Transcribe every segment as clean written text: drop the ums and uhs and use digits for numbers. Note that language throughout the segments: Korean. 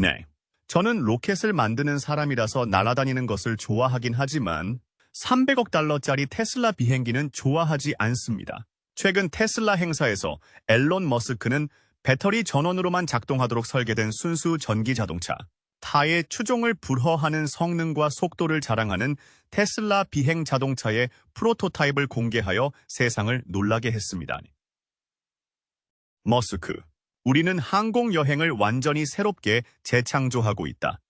네. 저는 로켓을 만드는 사람이라서 날아다니는 것을 좋아하긴 하지만 300억 달러짜리 테슬라 비행기는 좋아하지 않습니다. 최근 테슬라 행사에서 앨런 머스크는 배터리 전원으로만 작동하도록 설계된 순수 전기 자동차, 타의 추종을 불허하는 성능과 속도를 자랑하는 테슬라 비행 자동차의 프로토타입을 공개하여 세상을 놀라게 했습니다. 머스크, 우리는 항공 여행을 완전히 새롭게 재창조하고 있다.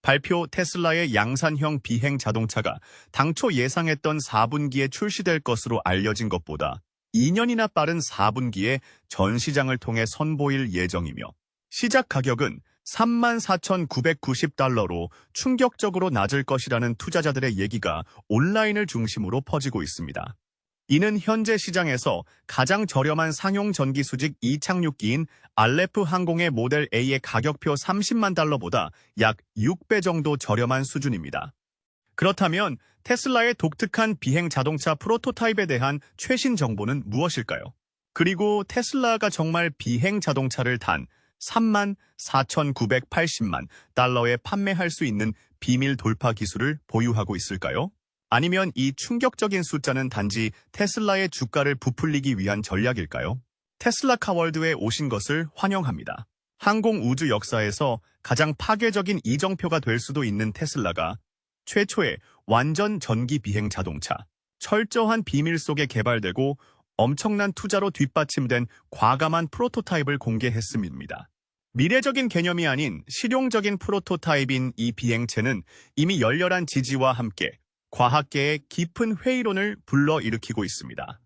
발표 테슬라의 양산형 비행 자동차가 당초 예상했던 4분기에 출시될 것으로 알려진 것보다 2년이나 빠른 4분기에 전 시장을 통해 선보일 예정이며 시작 가격은 34,990달러로 충격적으로 낮을 것이라는 투자자들의 얘기가 온라인을 중심으로 퍼지고 있습니다. 이는 현재 시장에서 가장 저렴한 상용 전기 수직 이착륙기인 알레프 항공의 모델 A의 가격표 30만 달러보다 약 6배 정도 저렴한 수준입니다. 그렇다면 테슬라의 독특한 비행 자동차 프로토타입에 대한 최신 정보는 무엇일까요? 그리고 테슬라가 정말 비행 자동차를 단 34,980만 달러에 판매할 수 있는 비밀 돌파 기술을 보유하고 있을까요? 아니면 이 충격적인 숫자는 단지 테슬라의 주가를 부풀리기 위한 전략일까요? 테슬라 카월드에 오신 것을 환영합니다. 항공 우주 역사에서 가장 파괴적인 이정표가 될 수도 있는 테슬라가 최초의 완전 전기 비행 자동차, 철저한 비밀 속에 개발되고 엄청난 투자로 뒷받침된 과감한 프로토타입을 공개했습니다. 미래적인 개념이 아닌 실용적인 프로토타입인 이 비행체는 이미 열렬한 지지와 함께 과학계의 깊은 회의론을 불러일으키고 있습니다.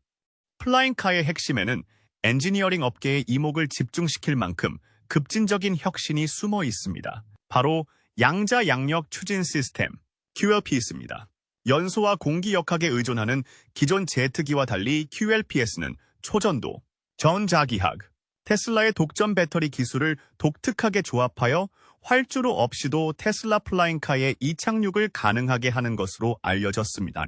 플라잉카의 핵심에는 엔지니어링 업계의 이목을 집중시킬 만큼 급진적인 혁신이 숨어 있습니다. 바로 양자양력 추진 시스템, QLPS입니다. 연소와 공기 역학에 의존하는 기존 제트기와 달리 QLPS는 초전도, 전자기학, 테슬라의 독점 배터리 기술을 독특하게 조합하여 활주로 없이도 테슬라 플라잉카의 이착륙을 가능하게 하는 것으로 알려졌습니다.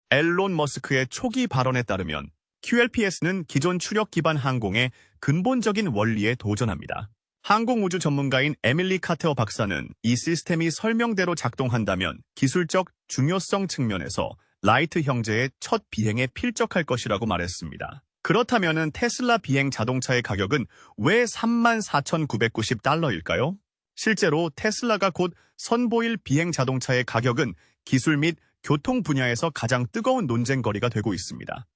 앨런 머스크의 초기 발언에 따르면 QLPS는 기존 추력 기반 항공의 근본적인 원리에 도전합니다. 항공우주 전문가인 에밀리 카테어 박사는 이 시스템이 설명대로 작동한다면 기술적 중요성 측면에서 라이트 형제의 첫 비행에 필적할 것이라고 말했습니다. 그렇다면 테슬라 비행 자동차의 가격은 왜 34,990달러일까요? 실제로 테슬라가 곧 선보일 비행 자동차의 가격은 기술 및 교통 분야에서 가장 뜨거운 논쟁거리가 되고 있습니다.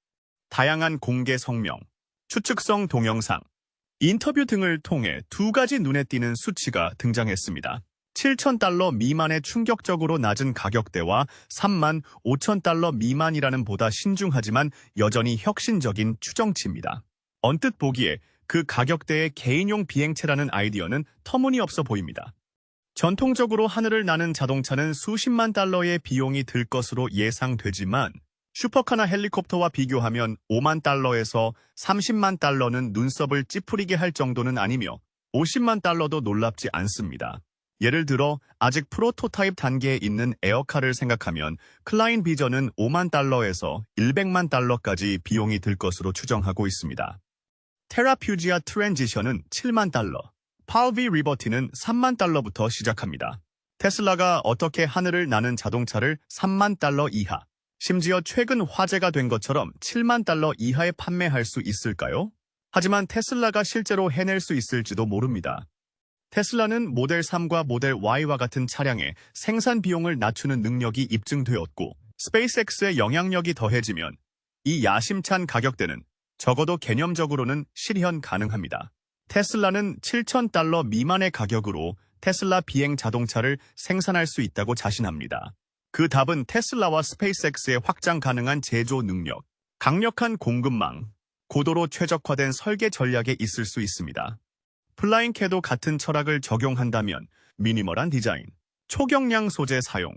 다양한 공개 성명, 추측성 동영상, 인터뷰 등을 통해 두 가지 눈에 띄는 수치가 등장했습니다. 7,000달러 미만의 충격적으로 낮은 가격대와 35,000달러 미만이라는 보다 신중하지만 여전히 혁신적인 추정치입니다. 언뜻 보기에 그 가격대의 개인용 비행체라는 아이디어는 터무니없어 보입니다. 전통적으로 하늘을 나는 자동차는 수십만 달러의 비용이 들 것으로 예상되지만 슈퍼카나 헬리콥터와 비교하면 5만 달러에서 30만 달러는 눈썹을 찌푸리게 할 정도는 아니며 50만 달러도 놀랍지 않습니다. 예를 들어 아직 프로토타입 단계에 있는 에어카를 생각하면 클라인 비전은 5만 달러에서 100만 달러까지 비용이 들 것으로 추정하고 있습니다. 테라퓨지아 트랜지션은 7만 달러, 팔비 리버티는 3만 달러부터 시작합니다. 테슬라가 어떻게 하늘을 나는 자동차를 3만 달러 이하, 심지어 최근 화제가 된 것처럼 7만 달러 이하에 판매할 수 있을까요? 하지만 테슬라가 실제로 해낼 수 있을지도 모릅니다. 테슬라는 모델 3과 모델 Y와 같은 차량의 생산 비용을 낮추는 능력이 입증되었고 스페이스X의 영향력이 더해지면 이 야심찬 가격대는 적어도 개념적으로는 실현 가능합니다. 테슬라는 7,000달러 미만의 가격으로 테슬라 비행 자동차를 생산할 수 있다고 자신합니다. 그 답은 테슬라와 스페이스X의 확장 가능한 제조 능력, 강력한 공급망, 고도로 최적화된 설계 전략에 있을 수 있습니다. 플라잉캐도 같은 철학을 적용한다면 미니멀한 디자인, 초경량 소재 사용,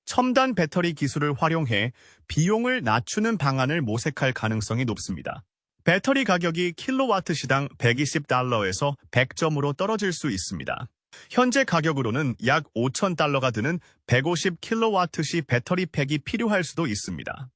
첨단 배터리 기술을 활용해 비용을 낮추는 방안을 모색할 가능성이 높습니다. 배터리 가격이 킬로와트 시당 120달러에서 100점으로 떨어질 수 있습니다. 현재 가격으로는 약 5,000달러가 드는 150킬로와트시 배터리 팩이 필요할 수도 있습니다.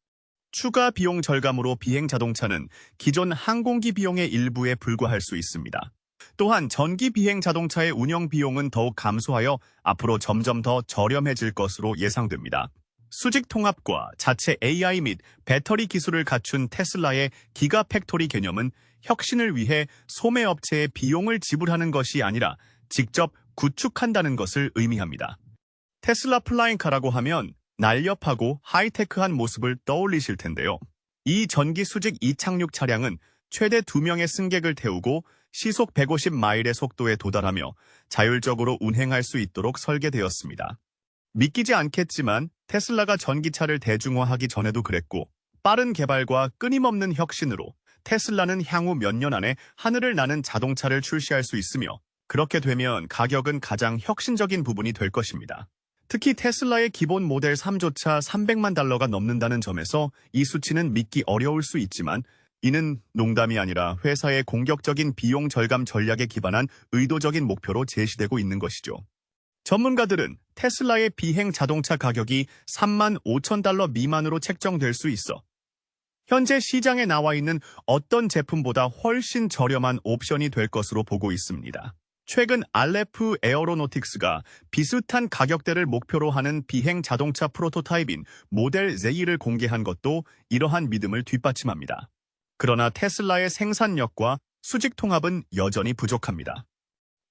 추가 비용 절감으로 비행 자동차는 기존 항공기 비용의 일부에 불과할 수 있습니다. 또한 전기 비행 자동차의 운영 비용은 더욱 감소하여 앞으로 점점 더 저렴해질 것으로 예상됩니다. 수직 통합과 자체 AI 및 배터리 기술을 갖춘 테슬라의 기가팩토리 개념은 혁신을 위해 소매업체에 비용을 지불하는 것이 아니라 직접 구축한다는 것을 의미합니다. 테슬라 플라잉카라고 하면 날렵하고 하이테크한 모습을 떠올리실 텐데요. 이 전기 수직 이착륙 차량은 최대 2명의 승객을 태우고 시속 150마일의 속도에 도달하며 자율적으로 운행할 수 있도록 설계되었습니다. 믿기지 않겠지만 테슬라가 전기차를 대중화하기 전에도 그랬고 빠른 개발과 끊임없는 혁신으로 테슬라는 향후 몇 년 안에 하늘을 나는 자동차를 출시할 수 있으며 그렇게 되면 가격은 가장 혁신적인 부분이 될 것입니다. 특히 테슬라의 기본 모델 3조차 300만 달러가 넘는다는 점에서 이 수치는 믿기 어려울 수 있지만 이는 농담이 아니라 회사의 공격적인 비용 절감 전략에 기반한 의도적인 목표로 제시되고 있는 것이죠. 전문가들은 테슬라의 비행 자동차 가격이 3만 5천 달러 미만으로 책정될 수 있어 현재 시장에 나와 있는 어떤 제품보다 훨씬 저렴한 옵션이 될 것으로 보고 있습니다. 최근 알레프 에어로노틱스가 비슷한 가격대를 목표로 하는 비행 자동차 프로토타입인 모델 Z를 공개한 것도 이러한 믿음을 뒷받침합니다. 그러나 테슬라의 생산력과 수직 통합은 여전히 부족합니다.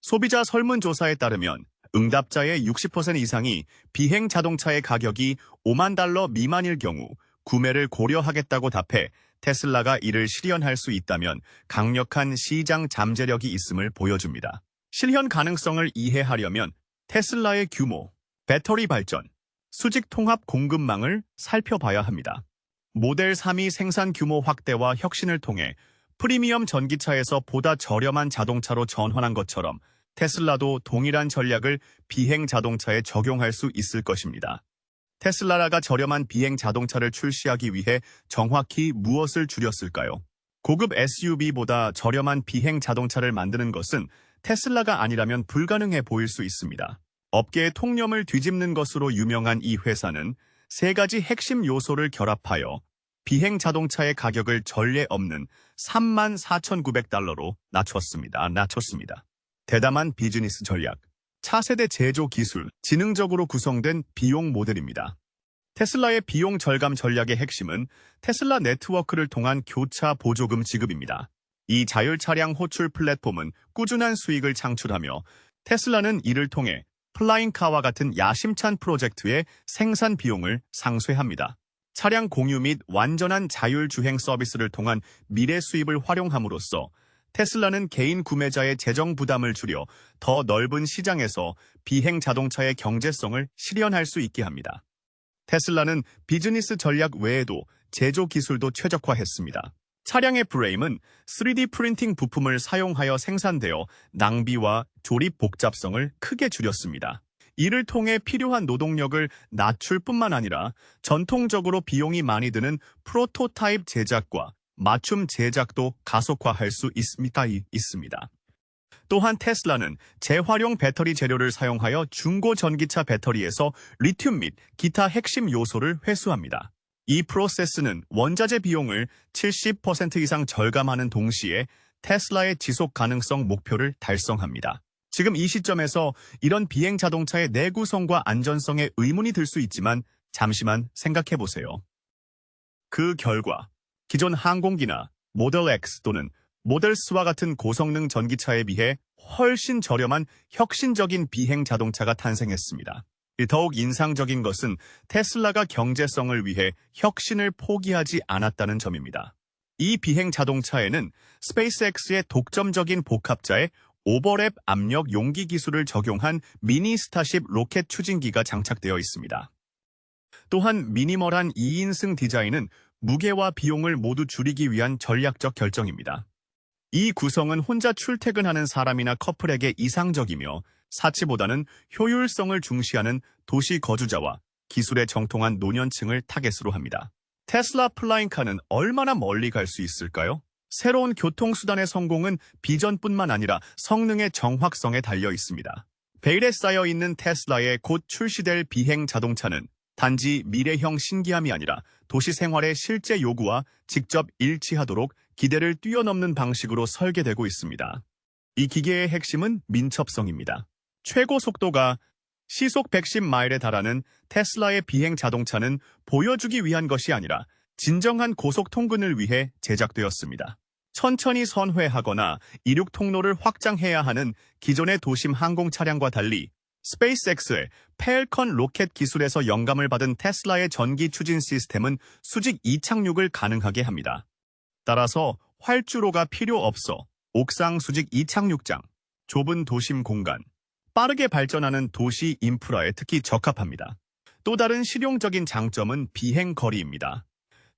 소비자 설문조사에 따르면 응답자의 60% 이상이 비행 자동차의 가격이 5만 달러 미만일 경우 구매를 고려하겠다고 답해 테슬라가 이를 실현할 수 있다면 강력한 시장 잠재력이 있음을 보여줍니다. 실현 가능성을 이해하려면 테슬라의 규모, 배터리 발전, 수직 통합 공급망을 살펴봐야 합니다. 모델 3이 생산 규모 확대와 혁신을 통해 프리미엄 전기차에서 보다 저렴한 자동차로 전환한 것처럼 테슬라도 동일한 전략을 비행 자동차에 적용할 수 있을 것입니다. 테슬라가 저렴한 비행 자동차를 출시하기 위해 정확히 무엇을 줄였을까요? 고급 SUV보다 저렴한 비행 자동차를 만드는 것은 테슬라가 아니라면 불가능해 보일 수 있습니다. 업계의 통념을 뒤집는 것으로 유명한 이 회사는 세 가지 핵심 요소를 결합하여 비행 자동차의 가격을 전례 없는 34,900달러로 낮췄습니다. 대담한 비즈니스 전략, 차세대 제조 기술, 지능적으로 구성된 비용 모델입니다. 테슬라의 비용 절감 전략의 핵심은 테슬라 네트워크를 통한 교차 보조금 지급입니다. 이 자율 차량 호출 플랫폼은 꾸준한 수익을 창출하며 테슬라는 이를 통해 플라잉카와 같은 야심찬 프로젝트의 생산 비용을 상쇄합니다. 차량 공유 및 완전한 자율 주행 서비스를 통한 미래 수입을 활용함으로써 테슬라는 개인 구매자의 재정 부담을 줄여 더 넓은 시장에서 비행 자동차의 경제성을 실현할 수 있게 합니다. 테슬라는 비즈니스 전략 외에도 제조 기술도 최적화했습니다. 차량의 프레임은 3D 프린팅 부품을 사용하여 생산되어 낭비와 조립 복잡성을 크게 줄였습니다. 이를 통해 필요한 노동력을 낮출 뿐만 아니라 전통적으로 비용이 많이 드는 프로토타입 제작과 맞춤 제작도 가속화할 수 있습니다. 또한 테슬라는 재활용 배터리 재료를 사용하여 중고 전기차 배터리에서 리튬 및 기타 핵심 요소를 회수합니다. 이 프로세스는 원자재 비용을 70% 이상 절감하는 동시에 테슬라의 지속 가능성 목표를 달성합니다. 지금 이 시점에서 이런 비행 자동차의 내구성과 안전성에 의문이 들 수 있지만 잠시만 생각해 보세요. 그 결과 기존 항공기나 모델 X 또는 모델 S와 같은 고성능 전기차에 비해 훨씬 저렴한 혁신적인 비행 자동차가 탄생했습니다. 더욱 인상적인 것은 테슬라가 경제성을 위해 혁신을 포기하지 않았다는 점입니다. 이 비행 자동차에는 스페이스X의 독점적인 복합자의 오버랩 압력 용기 기술을 적용한 미니 스타쉽 로켓 추진기가 장착되어 있습니다. 또한 미니멀한 2인승 디자인은 무게와 비용을 모두 줄이기 위한 전략적 결정입니다. 이 구성은 혼자 출퇴근하는 사람이나 커플에게 이상적이며 사치보다는 효율성을 중시하는 도시 거주자와 기술에 정통한 노년층을 타겟으로 합니다. 테슬라 플라잉카는 얼마나 멀리 갈 수 있을까요? 새로운 교통수단의 성공은 비전뿐만 아니라 성능의 정확성에 달려 있습니다. 베일에 쌓여 있는 테슬라의 곧 출시될 비행 자동차는 단지 미래형 신기함이 아니라 도시 생활의 실제 요구와 직접 일치하도록 기대를 뛰어넘는 방식으로 설계되고 있습니다. 이 기계의 핵심은 민첩성입니다. 최고 속도가 시속 110마일에 달하는 테슬라의 비행 자동차는 보여주기 위한 것이 아니라 진정한 고속 통근을 위해 제작되었습니다. 천천히 선회하거나 이륙 통로를 확장해야 하는 기존의 도심 항공 차량과 달리 스페이스X의 펠컨 로켓 기술에서 영감을 받은 테슬라의 전기 추진 시스템은 수직 이착륙을 가능하게 합니다. 따라서 활주로가 필요 없어 옥상 수직 이착륙장, 좁은 도심 공간, 빠르게 발전하는 도시 인프라에 특히 적합합니다. 또 다른 실용적인 장점은 비행 거리입니다.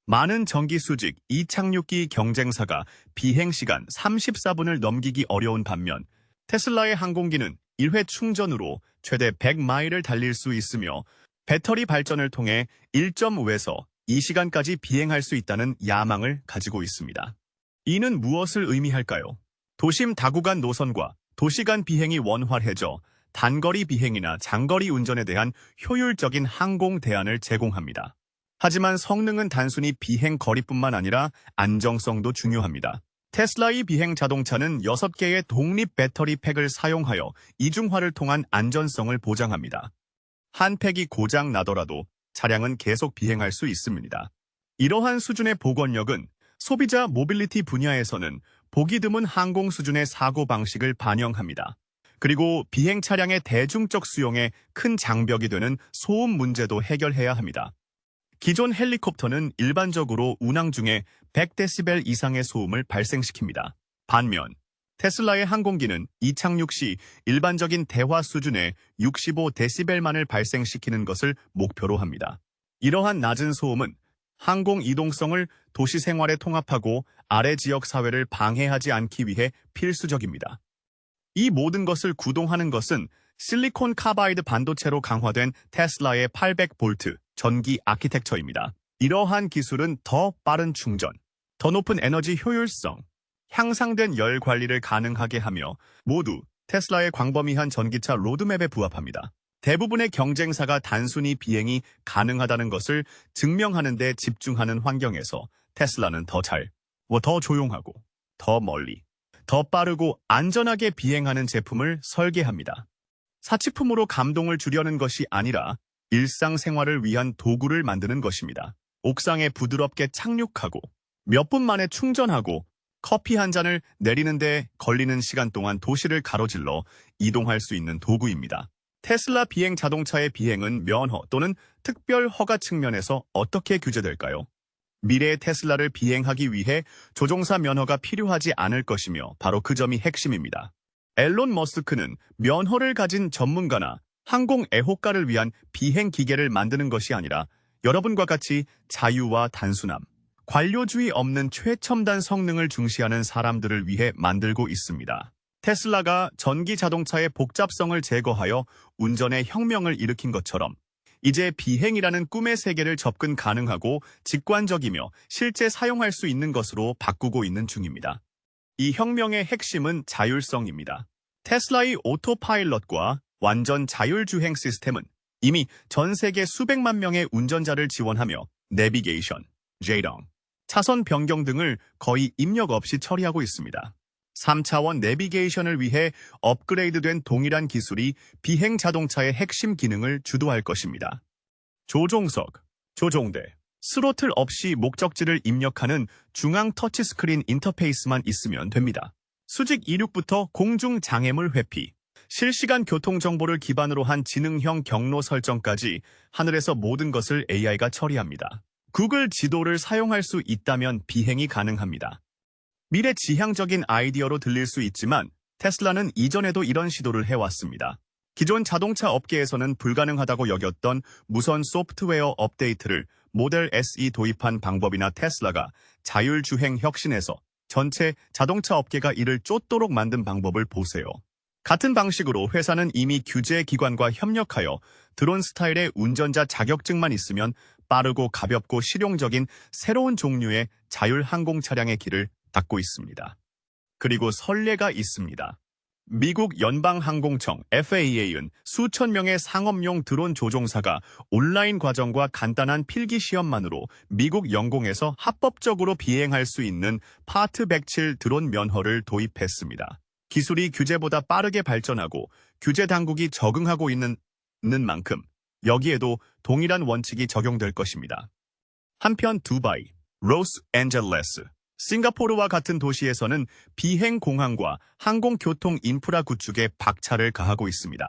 많은 전기 수직 이착륙기 경쟁사가 비행 시간 34분을 넘기기 어려운 반면 테슬라의 항공기는 1회 충전으로 최대 100마일을 달릴 수 있으며 배터리 발전을 통해 1.5에서 2시간까지 비행할 수 있다는 야망을 가지고 있습니다. 이는 무엇을 의미할까요? 도심 다구간 노선과 도시 간 비행이 원활해져 단거리 비행이나 장거리 운전에 대한 효율적인 항공 대안을 제공합니다. 하지만 성능은 단순히 비행 거리뿐만 아니라 안정성도 중요합니다. 테슬라의 비행 자동차는 6개의 독립 배터리 팩을 사용하여 이중화를 통한 안전성을 보장합니다. 한 팩이 고장 나더라도 차량은 계속 비행할 수 있습니다. 이러한 수준의 복원력은 소비자 모빌리티 분야에서는 보기 드문 항공 수준의 사고방식을 반영합니다. 그리고 비행 차량의 대중적 수용에 큰 장벽이 되는 소음 문제도 해결해야 합니다. 기존 헬리콥터는 일반적으로 운항 중에 100데시벨 이상의 소음을 발생시킵니다. 반면 테슬라의 항공기는 이착륙 시 일반적인 대화 수준의 65데시벨만을 발생시키는 것을 목표로 합니다. 이러한 낮은 소음은 항공 이동성을 도시 생활에 통합하고 아래 지역 사회를 방해하지 않기 위해 필수적입니다. 이 모든 것을 구동하는 것은 실리콘 카바이드 반도체로 강화된 테슬라의 800V 전기 아키텍처입니다. 이러한 기술은 더 빠른 충전, 더 높은 에너지 효율성, 향상된 열 관리를 가능하게 하며 모두 테슬라의 광범위한 전기차 로드맵에 부합합니다. 대부분의 경쟁사가 단순히 비행이 가능하다는 것을 증명하는 데 집중하는 환경에서 테슬라는 더 조용하고, 더 멀리, 더 빠르고 안전하게 비행하는 제품을 설계합니다. 사치품으로 감동을 주려는 것이 아니라 일상생활을 위한 도구를 만드는 것입니다. 옥상에 부드럽게 착륙하고 몇 분 만에 충전하고 커피 한 잔을 내리는데 걸리는 시간 동안 도시를 가로질러 이동할 수 있는 도구입니다. 테슬라 비행 자동차의 비행은 면허 또는 특별 허가 측면에서 어떻게 규제될까요? 미래의 테슬라를 비행하기 위해 조종사 면허가 필요하지 않을 것이며 바로 그 점이 핵심입니다. 앨런 머스크는 면허를 가진 전문가나 항공 애호가를 위한 비행 기계를 만드는 것이 아니라 여러분과 같이 자유와 단순함, 관료주의 없는 최첨단 성능을 중시하는 사람들을 위해 만들고 있습니다. 테슬라가 전기 자동차의 복잡성을 제거하여 운전의 혁명을 일으킨 것처럼 이제 비행이라는 꿈의 세계를 접근 가능하고 직관적이며 실제 사용할 수 있는 것으로 바꾸고 있는 중입니다. 이 혁명의 핵심은 자율성입니다. 테슬라의 오토파일럿과 완전 자율주행 시스템은 이미 전 세계 수백만 명의 운전자를 지원하며 내비게이션, 제동, 차선 변경 등을 거의 입력 없이 처리하고 있습니다. 3차원 내비게이션을 위해 업그레이드된 동일한 기술이 비행 자동차의 핵심 기능을 주도할 것입니다. 조종석, 조종대, 스로틀 없이 목적지를 입력하는 중앙 터치스크린 인터페이스만 있으면 됩니다. 수직 이륙부터 공중 장애물 회피, 실시간 교통 정보를 기반으로 한 지능형 경로 설정까지 하늘에서 모든 것을 AI가 처리합니다. 구글 지도를 사용할 수 있다면 비행이 가능합니다. 미래지향적인 아이디어로 들릴 수 있지만 테슬라는 이전에도 이런 시도를 해왔습니다. 기존 자동차 업계에서는 불가능하다고 여겼던 무선 소프트웨어 업데이트를 모델 SE 도입한 방법이나 테슬라가 자율주행 혁신에서 전체 자동차 업계가 이를 쫓도록 만든 방법을 보세요. 같은 방식으로 회사는 이미 규제 기관과 협력하여 드론 스타일의 운전자 자격증만 있으면 빠르고 가볍고 실용적인 새로운 종류의 자율 항공 차량의 길을 닫고 있습니다. 그리고 선례가 있습니다. 미국 연방항공청 FAA는 수천 명의 상업용 드론 조종사가 온라인 과정과 간단한 필기 시험만으로 미국 영공에서 합법적으로 비행할 수 있는 파트 107 드론 면허를 도입했습니다. 기술이 규제보다 빠르게 발전하고 규제 당국이 적응하고 있는 만큼 여기에도 동일한 원칙이 적용될 것입니다. 한편 두바이, 로스앤젤레스, 싱가포르와 같은 도시에서는 비행 공항과 항공교통 인프라 구축에 박차를 가하고 있습니다.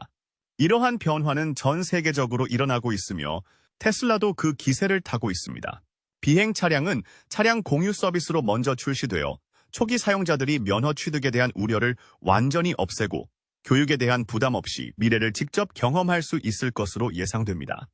이러한 변화는 전 세계적으로 일어나고 있으며 테슬라도 그 기세를 타고 있습니다. 비행 차량은 차량 공유 서비스로 먼저 출시되어 초기 사용자들이 면허 취득에 대한 우려를 완전히 없애고 교육에 대한 부담 없이 미래를 직접 경험할 수 있을 것으로 예상됩니다.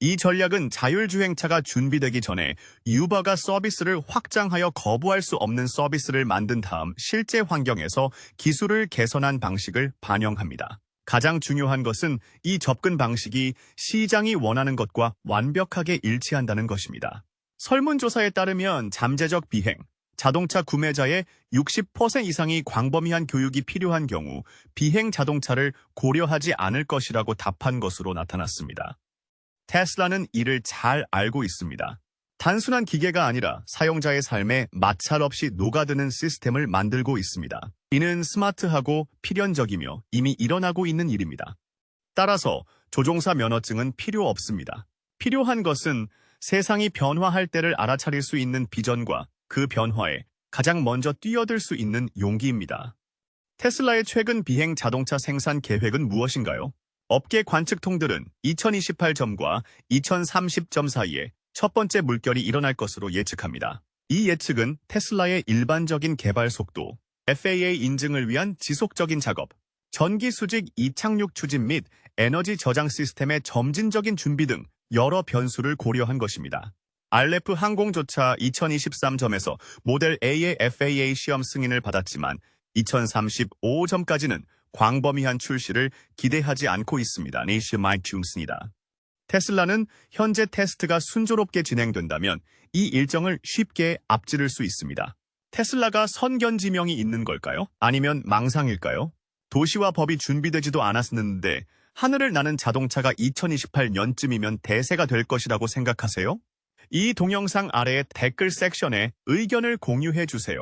이 전략은 자율주행차가 준비되기 전에 유버가 서비스를 확장하여 거부할 수 없는 서비스를 만든 다음 실제 환경에서 기술을 개선한 방식을 반영합니다. 가장 중요한 것은 이 접근 방식이 시장이 원하는 것과 완벽하게 일치한다는 것입니다. 설문조사에 따르면 잠재적 비행, 자동차 구매자의 60% 이상이 광범위한 교육이 필요한 경우 비행 자동차를 고려하지 않을 것이라고 답한 것으로 나타났습니다. 테슬라는 이를 잘 알고 있습니다. 단순한 기계가 아니라 사용자의 삶에 마찰 없이 녹아드는 시스템을 만들고 있습니다. 이는 스마트하고 필연적이며 이미 일어나고 있는 일입니다. 따라서 조종사 면허증은 필요 없습니다. 필요한 것은 세상이 변화할 때를 알아차릴 수 있는 비전과 그 변화에 가장 먼저 뛰어들 수 있는 용기입니다. 테슬라의 최근 비행 자동차 생산 계획은 무엇인가요? 업계 관측통들은 2028점과 2030점 사이에 첫 번째 물결이 일어날 것으로 예측합니다. 이 예측은 테슬라의 일반적인 개발 속도, FAA 인증을 위한 지속적인 작업, 전기 수직 이착륙 추진 및 에너지 저장 시스템의 점진적인 준비 등 여러 변수를 고려한 것입니다. 알레프 항공조차 2023점에서 모델 A의 FAA 시험 승인을 받았지만 2035점까지는 광범위한 출시를 기대하지 않고 있습니다. 네이셔마이튠스입니다. 테슬라는 현재 테스트가 순조롭게 진행된다면 이 일정을 쉽게 앞지를 수 있습니다. 테슬라가 선견지명이 있는 걸까요? 아니면 망상일까요? 도시와 법이 준비되지도 않았는데 하늘을 나는 자동차가 2028년쯤이면 대세가 될 것이라고 생각하세요? 이 동영상 아래의 댓글 섹션에 의견을 공유해 주세요.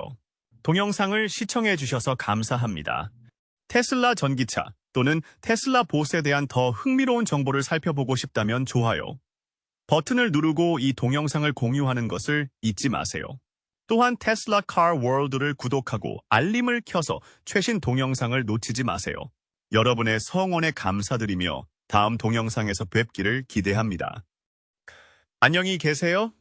동영상을 시청해 주셔서 감사합니다. 테슬라 전기차 또는 테슬라 봇에 대한 더 흥미로운 정보를 살펴보고 싶다면 좋아요 버튼을 누르고 이 동영상을 공유하는 것을 잊지 마세요. 또한 테슬라 카 월드를 구독하고 알림을 켜서 최신 동영상을 놓치지 마세요. 여러분의 성원에 감사드리며 다음 동영상에서 뵙기를 기대합니다. 안녕히 계세요.